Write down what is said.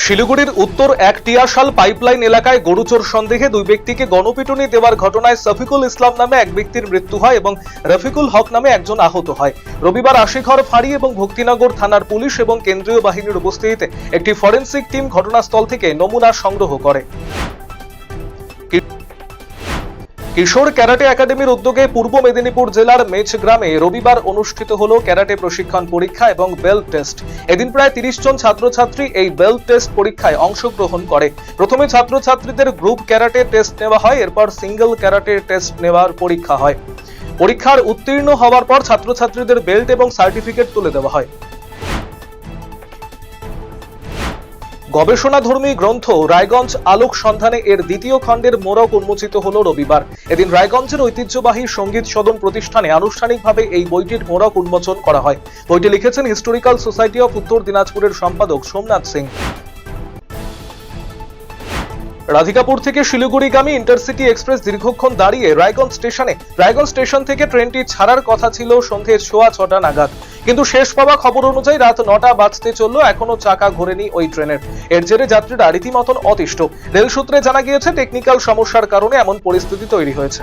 শিলিগুড়ির উত্তর এক টিয়াশাল পাইপলাইন এলাকায় গরুচোর সন্দেহে দুই ব্যক্তিকে গণপিটুনি দেওয়ার ঘটনায় সফিকুল ইসলাম নামে এক ব্যক্তির মৃত্যু হয় এবং রফিকুল হক নামে একজন আহত হয়। রবিবার আশিঘর ফাঁড়ি এবং ভক্তিনগর থানার পুলিশ এবং কেন্দ্রীয় বাহিনীর উপস্থিতিতে একটি ফরেনসিক টিম ঘটনাস্থল থেকে নমুনা সংগ্রহ করে। কিশোর ক্যারাটে একাডেমির উদ্যোগে পূর্ব মেদিনীপুর জেলার মেছ গ্রামে রবিবার অনুষ্ঠিত হলো ক্যারাটে প্রশিক্ষণ পরীক্ষা এবং বেল্ট টেস্ট। এদিন প্রায় 30 জন ছাত্রছাত্রী এই বেল্ট টেস্ট পরীক্ষায় অংশগ্রহণ করে। প্রথমে ছাত্রছাত্রীদের গ্রুপ ক্যারাটে টেস্ট নেওয়া হয়, এরপর সিঙ্গেল ক্যারাটে টেস্ট নেওয়ার পরীক্ষা হয়। পরীক্ষার উত্তীর্ণ হওয়ার পর ছাত্রছাত্রীদের বেল্ট এবং সার্টিফিকেট তুলে দেওয়া হয়। গবেষণাধর্মী গ্রন্থ রায়গঞ্জ আলোক সন্ধানে এর দ্বিতীয় খণ্ডের মোড়ক উন্মোচিত হলো রবিবার। এদিন রায়গঞ্জের ঐতিহ্যবাহী সঙ্গীত সদন প্রতিষ্ঠানে আনুষ্ঠানিকভাবে এই বইটির মোড়ক উন্মোচন করা হয়। বইটি লিখেছেন হিস্টোরিক্যাল সোসাইটি অফ উত্তর দিনাজপুরের সম্পাদক সোমনাথ সিং। রাধিকাপুর থেকে শিলিগুড়িগামী ইন্টারসিটি এক্সপ্রেস দীর্ঘক্ষণ দাঁড়িয়ে রায়গঞ্জ স্টেশন থেকে ট্রেনটি ছাড়ার কথা ছিল সন্ধ্যে 6:15 নাগাদ, কিন্তু শেষ পাওয়া খবর অনুযায়ী রাত 9টা বাজতে চলল, এখনো চাকা ঘোরেনি ওই ট্রেনের। এর জেরে যাত্রীরা রীতিমতন অতিষ্ঠ। রেল সূত্রে জানা গিয়েছে টেকনিক্যাল সমস্যার কারণে এমন পরিস্থিতি তৈরি হয়েছে।